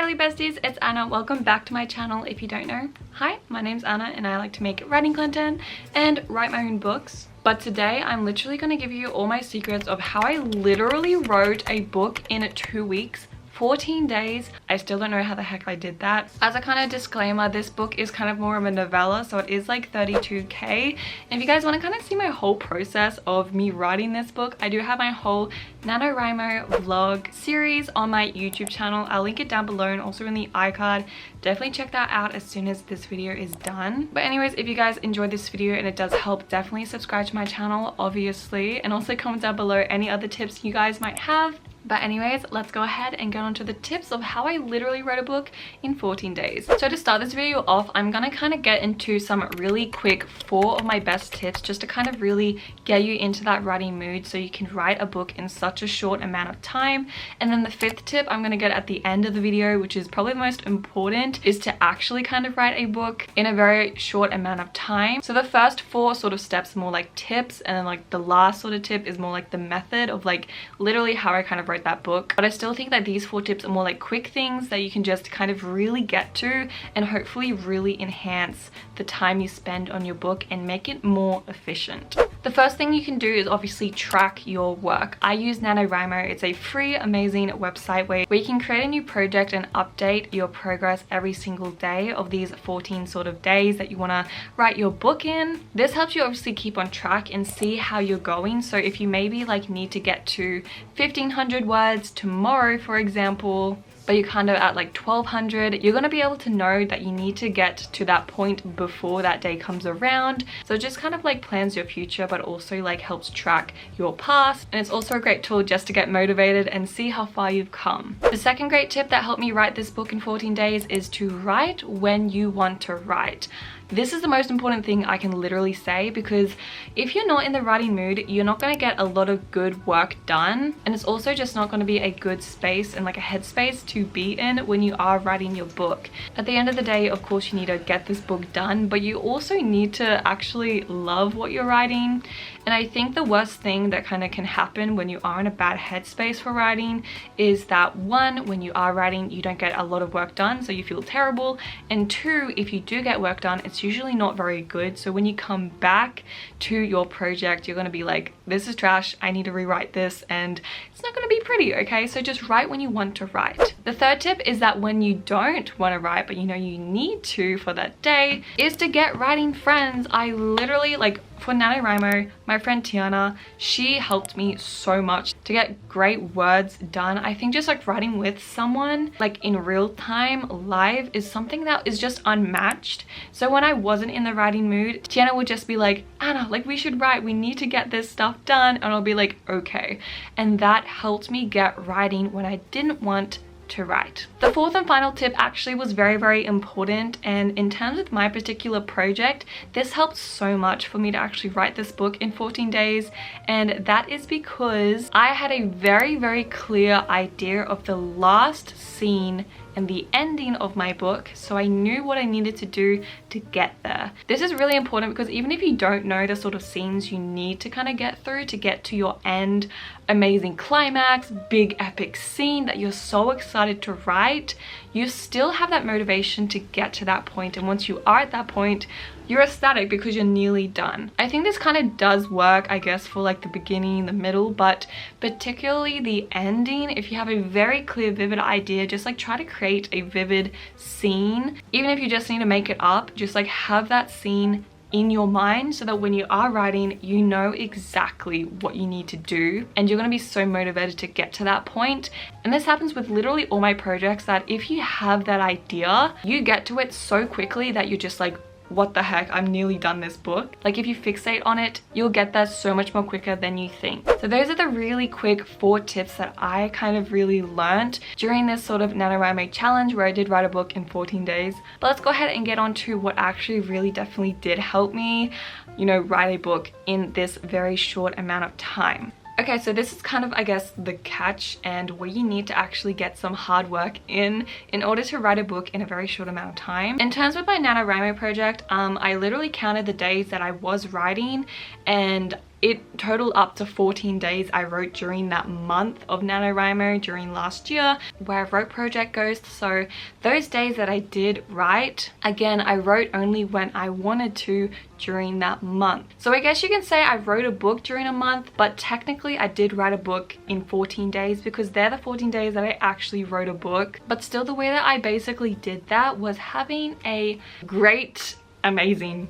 girly besties, it's Anna. Welcome back to my channel if you don't know. Hi, my name's Anna and I like to make writing content and write my own books. But today I'm literally going to give you all my secrets of how I literally wrote a book in 2 weeks. 14 days. I still don't know how the heck I did that. As a kind of disclaimer, this book is kind of more of a novella, so it is like 32k. And if you guys want to kind of see my whole process of me writing this book, I do have my whole NaNoWriMo vlog series on my YouTube channel. I'll link it down below and also in the iCard. Definitely check that out as soon as this video is done. But anyways, if you guys enjoyed this video and it does help, definitely subscribe to my channel, obviously, and also comment down below any other tips you guys might have. But anyways, let's go ahead and get on to the tips of how I literally wrote a book in 14 days. So to start this video off, I'm gonna kind of get into some really quick 4 of my best tips just to kind of really get you into that writing mood so you can write a book in such a short amount of time. And then the 5th tip I'm gonna get at the end of the video, which is probably the most important, is to actually kind of write a book in a very short amount of time. So the first 4 sort of steps are more like tips, and then like the last sort of tip is more like the method of like literally how I kind of wrote that book. But I still think that these 4 tips are more like quick things that you can just kind of really get to and hopefully really enhance the time you spend on your book and make it more efficient. The first thing you can do is obviously track your work. I use NaNoWriMo. It's a free, amazing website where you can create a new project and update your progress every single day of these 14 sort of days that you want to write your book in. This helps you obviously keep on track and see how you're going. So if you maybe like need to get to 1500 words tomorrow, for example, but you're kind of at like 1200, you're going to be able to know that you need to get to that point before that day comes around. So it just kind of like plans your future, but also like helps track your past. And it's also a great tool just to get motivated and see how far you've come. The second great tip that helped me write this book in 14 days is to write when you want to write. This is the most important thing I can literally say, because if you're not in the writing mood, you're not going to get a lot of good work done, and it's also just not going to be a good space and like a headspace to be in when you are writing your book. At the end of the day, of course, you need to get this book done, but you also need to actually love what you're writing. And I think the worst thing that kind of can happen when you are in a bad headspace for writing is that 1, when you are writing, you don't get a lot of work done, so you feel terrible, and 2, if you do get work done, it's usually not very good. So when you come back to your project, you're going to be like, this is trash, I need to rewrite this, and it's not going to be pretty, okay? So just write when you want to write. The third tip is that when you don't want to write, but you know you need to for that day, is to get writing friends. I literally, like, for NaNoWriMo, my friend Tiana, she helped me so much to get great words done. I think just like writing with someone like in real time live is something that is just unmatched. So when I wasn't in the writing mood, Tiana would just be like, Anna, like we should write, we need to get this stuff done, and I'll be like, okay. And that helped me get writing when I didn't want to write. The 4th and final tip actually was very, very important, and in terms of my particular project, this helped so much for me to actually write this book in 14 days, and that is because I had a very, very clear idea of the last scene and the ending of my book, so I knew what I needed to do to get there. This is really important because even if you don't know the sort of scenes you need to kind of get through to get to your end, amazing climax, big epic scene that you're so excited to write, you still have that motivation to get to that point. And once you are at that point, you're ecstatic because you're nearly done. I think this kind of does work, I guess, for like the beginning, the middle, but particularly the ending. If you have a very clear, vivid idea, just like try to create a vivid scene. Even if you just need to make it up, just like have that scene in your mind so that when you are writing, you know exactly what you need to do, and you're going to be so motivated to get to that point. And this happens with literally all my projects, that if you have that idea, you get to it so quickly that you're just like, what the heck, I'm nearly done this book. Like if you fixate on it, you'll get there so much more quicker than you think. So those are the really quick 4 tips that I kind of really learned during this sort of NaNoWriMo challenge where I did write a book in 14 days. But let's go ahead and get on to what actually really definitely did help me, you know, write a book in this very short amount of time. Okay, so this is kind of, I guess, the catch and where you need to actually get some hard work in order to write a book in a very short amount of time. In terms of my NaNoWriMo project, I literally counted the days that I was writing, and it totaled up to 14 days I wrote during that month of NaNoWriMo during last year where wrote project goes. So those days that I did write, again, I wrote only when I wanted to during that month. So I guess you can say I wrote a book during a month, but technically I did write a book in 14 days because they're the 14 days that I actually wrote a book. But still, the way that I basically did that was having a great, amazing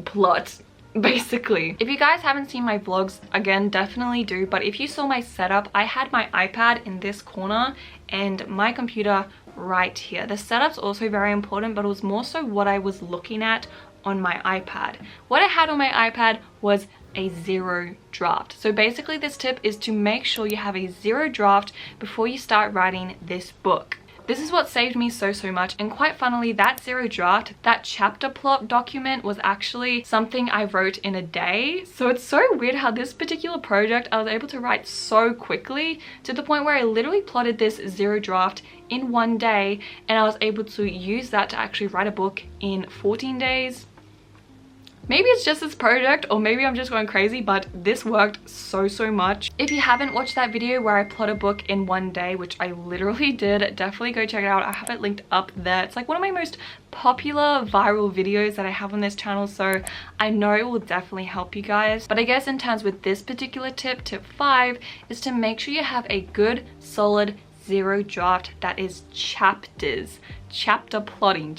plot. Basically, if you guys haven't seen my vlogs, again, definitely do. But if you saw my setup, I had my iPad in this corner and my computer right here. The setup's also very important, but it was more so what I was looking at on my iPad. What I had on my iPad was a zero draft. So basically this tip is to make sure you have a zero draft before you start writing this book. This is what saved me so much, and quite funnily, that zero draft, that chapter plot document was actually something I wrote in a day. So it's so weird how this particular project I was able to write so quickly to the point where I literally plotted this zero draft in one day, and I was able to use that to actually write a book in 14 days. Maybe it's just this project, or maybe I'm just going crazy, but this worked so much. If you haven't watched that video where I plot a book in one day, which I literally did, definitely go check it out. I have it linked up there. It's like one of my most popular viral videos that I have on this channel, so I know it will definitely help you guys. But I guess in terms with this particular tip, tip 5, is to make sure you have a good, solid zero draft that is chapters. Chapter plotting.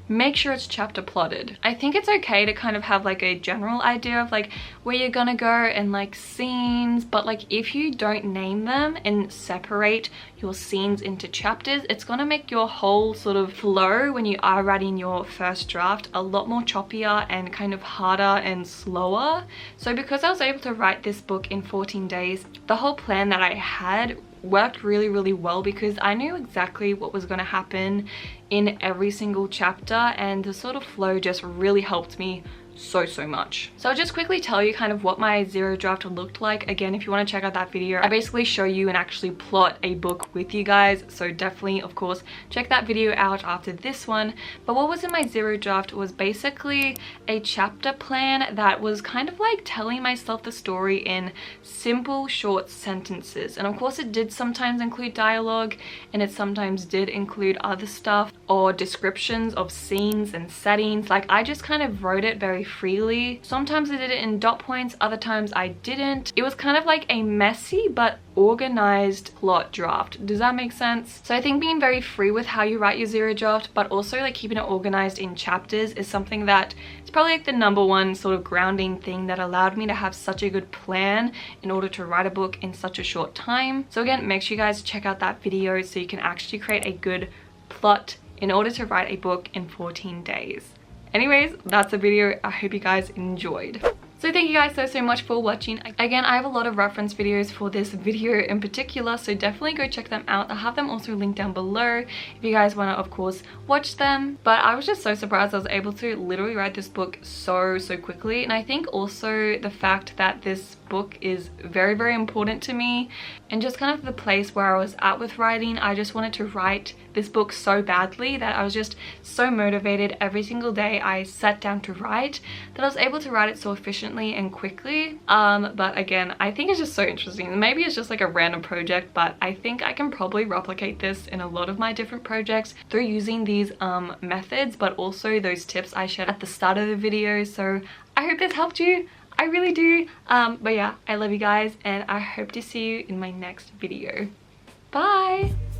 Make sure it's chapter plotted. I think it's okay to kind of have like a general idea of like where you're gonna go and like scenes, but like if you don't name them and separate your scenes into chapters, it's gonna make your whole sort of flow when you are writing your first draft a lot more choppier and kind of harder and slower. So because I was able to write this book in 14 days, the whole plan that I had worked really well because I knew exactly what was going to happen in every single chapter, and the sort of flow just really helped me so much. So I'll just quickly tell you kind of what my zero draft looked like. Again, if you want to check out that video, I basically show you and actually plot a book with you guys, so definitely, of course, check that video out after this one. But what was in my zero draft was basically a chapter plan that was kind of like telling myself the story in simple short sentences, and of course it did sometimes include dialogue, and it sometimes did include other stuff or descriptions of scenes and settings. Like I just kind of wrote it very freely. Sometimes I did it in dot points, other times I didn't. It was kind of like a messy but organized plot draft. Does that make sense? So I think being very free with how you write your zero draft, but also like keeping it organized in chapters, is something that it's probably like the #1 sort of grounding thing that allowed me to have such a good plan in order to write a book in such a short time. So again, make sure you guys check out that video so you can actually create a good plot in order to write a book in 14 days. Anyways, that's the video. I hope you guys enjoyed. So thank you guys so much for watching. Again, I have a lot of reference videos for this video in particular, so definitely go check them out. I'll have them also linked down below if you guys want to, of course, watch them. But I was just so surprised I was able to literally write this book so quickly. And I think also the fact that this book is very important to me, and just kind of the place where I was at with writing. I just wanted to write this book so badly that I was just so motivated every single day I sat down to write, that I was able to write it so efficiently and quickly. But again, I think it's just so interesting. Maybe it's just like a random project, but I think I can probably replicate this in a lot of my different projects through using these methods, but also those tips I shared at the start of the video. So I hope this helped you. I really do. But yeah, I love you guys, and I hope to see you in my next video. Bye!